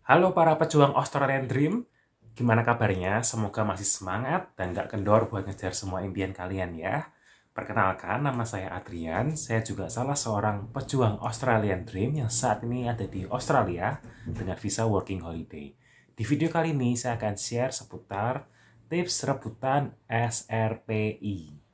Halo para pejuang Australian Dream, gimana kabarnya? Semoga masih semangat dan gak kendor buat ngejar semua impian kalian ya. Perkenalkan, nama saya Adrian, saya juga salah seorang pejuang Australian Dream yang saat ini ada di Australia dengan visa Working Holiday. Di video kali ini saya akan share seputar tips rebutan SRPI.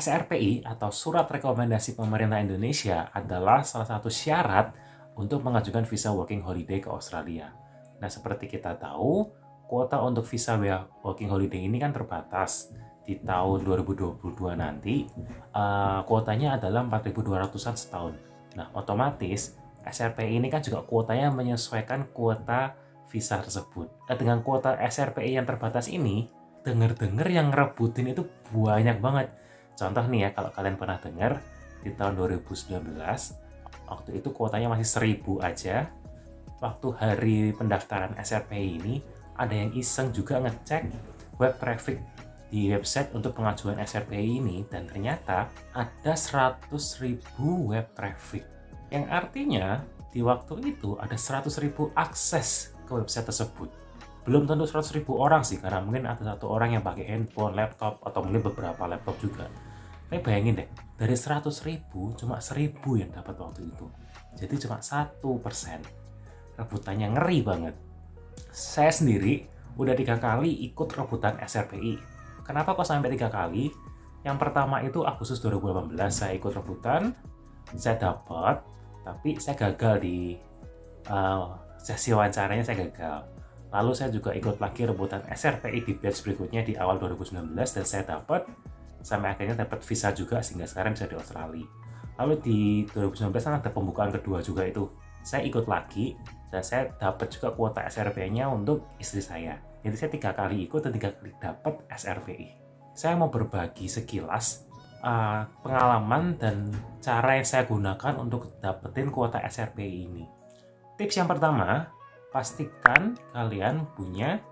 SRPI atau Surat Rekomendasi Pemerintah Indonesia adalah salah satu syarat untuk mengajukan visa Working Holiday ke Australia. Nah, seperti kita tahu, kuota untuk visa Working Holiday ini kan terbatas. Di tahun 2022 nanti, kuotanya adalah 4.200-an setahun. Nah, otomatis SRPI ini kan juga kuotanya menyesuaikan kuota visa tersebut. Dengan kuota SRPI yang terbatas ini, dengar-dengar yang ngerebutin itu banyak banget. Contoh nih ya, kalau kalian pernah dengar, di tahun 2019, waktu itu kuotanya masih 1000 aja. Waktu hari pendaftaran SRPI ini, ada yang iseng juga ngecek web traffic di website untuk pengajuan SRPI ini, dan ternyata ada 100.000 web traffic. Yang artinya, di waktu itu ada 100.000 akses ke website tersebut. Belum tentu 100.000 orang sih, karena mungkin ada satu orang yang pakai handphone, laptop, atau mungkin beberapa laptop juga. Tapi bayangin deh, dari 100.000 cuma 1.000 yang dapat waktu itu. Jadi cuma 1%. Rebutannya ngeri banget. Saya sendiri udah 3 kali ikut rebutan SRPI. Kenapa kok sampai 3 kali? Yang pertama itu Agustus 2018 saya ikut rebutan, saya dapat, tapi saya gagal di sesi wawancaranya, saya gagal. Lalu saya juga ikut lagi rebutan SRPI di batch berikutnya di awal 2019 dan saya dapat, sampai akhirnya dapat visa juga sehingga sekarang bisa di Australia. Lalu di 2019 kan ada pembukaan kedua juga itu. Saya ikut lagi dan saya dapat juga kuota SRPI-nya untuk istri saya. Jadi saya 3 kali ikut dan 3 kali dapat SRPI. Saya mau berbagi sekilas pengalaman dan cara yang saya gunakan untuk dapetin kuota SRPI ini. Tips yang pertama, pastikan kalian punya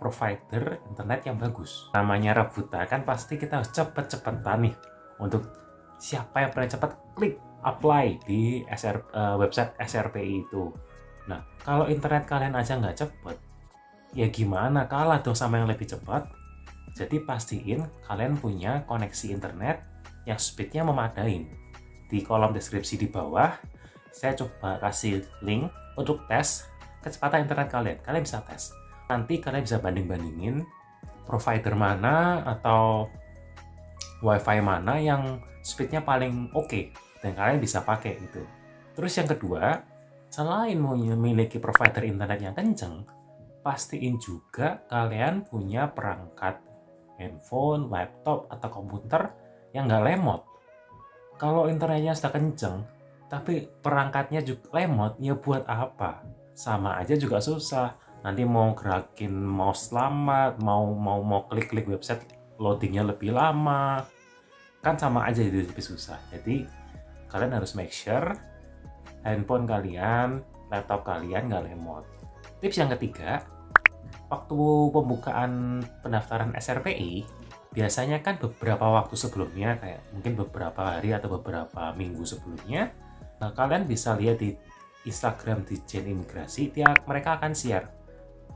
provider internet yang bagus. Namanya rebutan kan pasti kita harus cepet-cepetan nih. Untuk siapa yang paling cepat klik apply di website SRPI itu. Nah, kalau internet kalian aja nggak cepet, ya gimana, kalah dong sama yang lebih cepat. Jadi pastiin kalian punya koneksi internet yang speednya memadain. Di kolom deskripsi di bawah, saya coba kasih link untuk tes kecepatan internet kalian. Kalian bisa tes. Nanti kalian bisa banding-bandingin provider mana atau wifi mana yang speednya paling oke dan kalian bisa pakai itu. Terus yang kedua, selain memiliki provider internet yang kenceng, pastiin juga kalian punya perangkat handphone, laptop, atau komputer yang nggak lemot. Kalau internetnya sudah kenceng, tapi perangkatnya juga lemot, ya buat apa? Sama aja juga susah. Nanti mau gerakin mouse lama, mau klik-klik website loadingnya lebih lama, kan sama aja jadi lebih susah. Jadi kalian harus make sure handphone kalian, laptop kalian nggak lemot. Tips yang ketiga, waktu pembukaan pendaftaran SRPI, biasanya kan beberapa waktu sebelumnya, kayak mungkin beberapa hari atau beberapa minggu sebelumnya, kalian bisa lihat di Instagram Ditjen Imigrasi, mereka akan share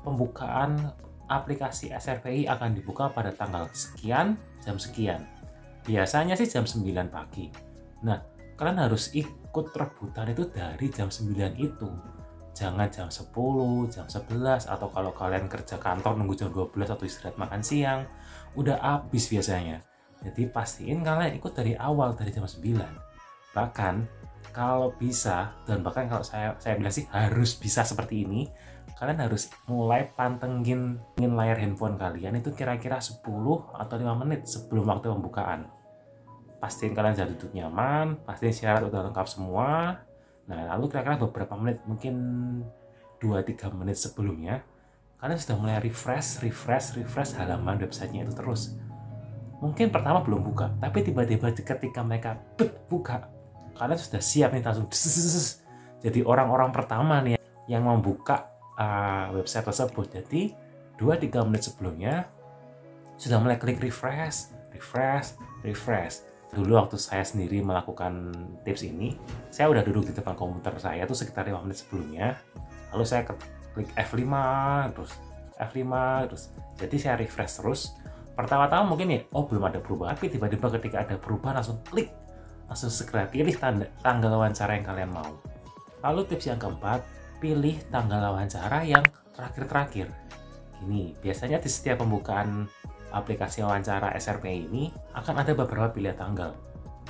pembukaan aplikasi SRPI akan dibuka pada tanggal sekian, jam sekian. Biasanya sih jam 9 pagi. Nah, kalian harus ikut rebutan itu dari jam 9 itu. Jangan jam 10, jam 11, atau kalau kalian kerja kantor nunggu jam 12 atau istirahat makan siang, udah habis biasanya. Jadi pastiin kalian ikut dari awal, dari jam 9. Bahkan kalau bisa, dan bahkan kalau saya bilang sih harus bisa seperti ini, kalian harus mulai pantengin layar handphone kalian itu kira-kira 10 atau 5 menit sebelum waktu pembukaan. Pastiin kalian sudah duduk nyaman, pastiin syarat udah lengkap semua. Nah, lalu kira-kira beberapa menit, mungkin 2-3 menit sebelumnya, kalian sudah mulai refresh halaman websitenya itu terus. Mungkin pertama belum buka, tapi tiba-tiba ketika mereka buka, kalian sudah siap nih langsung jadi orang-orang pertama nih yang membuka website tersebut. Jadi 2-3 menit sebelumnya sudah mulai klik refresh. Dulu waktu saya sendiri melakukan tips ini, saya udah duduk di depan komputer saya tuh sekitar 5 menit sebelumnya. Lalu saya klik F5 terus. Jadi saya refresh terus. Pertama-tama mungkin ya, belum ada perubahan, tapi tiba-tiba ketika ada perubahan langsung segera pilih tanggal wawancara yang kalian mau. Lalu tips yang keempat, pilih tanggal wawancara yang terakhir-terakhir. Ini biasanya di setiap pembukaan aplikasi wawancara SRPI ini akan ada beberapa pilihan tanggal.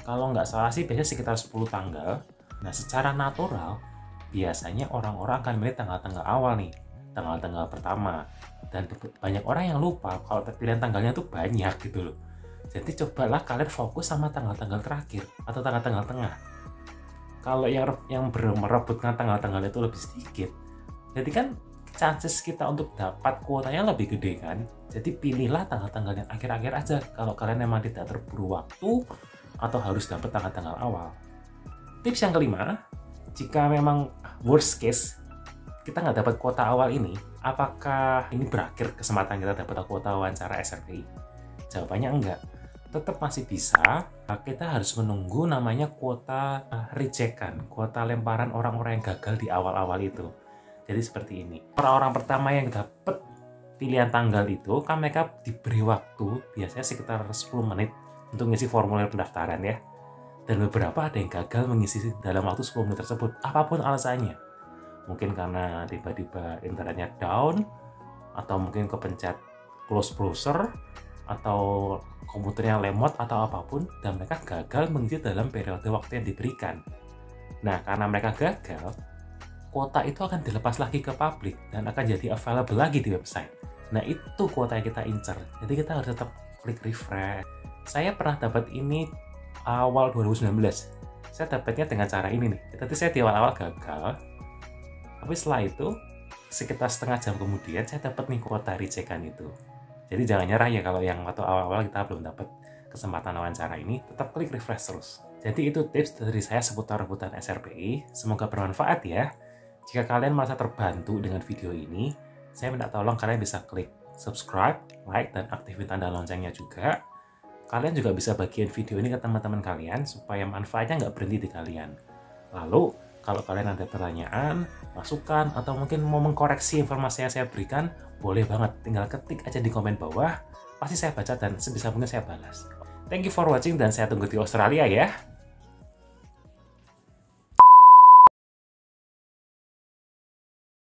Kalau nggak salah sih biasanya sekitar 10 tanggal. Nah, secara natural biasanya orang-orang akan milih tanggal-tanggal awal nih, tanggal-tanggal pertama. Dan banyak orang yang lupa kalau pilihan tanggalnya tuh banyak gitu loh. Jadi cobalah kalian fokus sama tanggal-tanggal terakhir atau tanggal-tanggal tengah. Kalau yang merebutkan tanggal-tanggal itu lebih sedikit, jadi kan chances kita untuk dapat kuotanya lebih gede kan. Jadi pilihlah tanggal-tanggal yang akhir-akhir aja kalau kalian memang tidak terburu waktu atau harus dapat tanggal-tanggal awal. Tips yang kelima, jika memang worst case kita nggak dapat kuota awal ini, apakah ini berakhir kesempatan kita dapat kuota wawancara SRPI? Jawabannya enggak. Tetap masih bisa. Kita harus menunggu namanya kuota rejekan, kuota lemparan orang-orang yang gagal di awal-awal itu. Jadi seperti ini. Orang-orang pertama yang dapat pilihan tanggal itu, kan mereka diberi waktu biasanya sekitar 10 menit untuk mengisi formulir pendaftaran ya. Dan beberapa ada yang gagal mengisi dalam waktu 10 menit tersebut, apapun alasannya. Mungkin karena tiba-tiba internetnya down, atau mungkin kepencet close browser, atau komputernya lemot, atau apapun, dan mereka gagal mengisi dalam periode waktu yang diberikan. Nah, karena mereka gagal, kuota itu akan dilepas lagi ke publik dan akan jadi available lagi di website. Nah, itu kuota yang kita incer. Jadi kita harus tetap klik refresh. Saya pernah dapat ini awal 2019. Saya dapatnya dengan cara ini nih. Tadi saya di awal-awal gagal, tapi setelah itu sekitar setengah jam kemudian saya dapat nih kuota rejekan itu. Jadi jangan nyerah ya kalau yang waktu awal-awal kita belum dapat kesempatan wawancara ini, tetap klik refresh terus. Jadi itu tips dari saya seputar rebutan SRPI. Semoga bermanfaat ya. Jika kalian merasa terbantu dengan video ini, saya minta tolong kalian bisa klik subscribe, like, dan aktifin tanda loncengnya juga. Kalian juga bisa bagiin video ini ke teman-teman kalian supaya manfaatnya nggak berhenti di kalian. Lalu, kalau kalian ada pertanyaan, masukan, atau mungkin mau mengkoreksi informasi yang saya berikan, boleh banget. Tinggal ketik aja di komen bawah, pasti saya baca dan sebisa mungkin saya balas. Thank you for watching dan saya tunggu di Australia ya.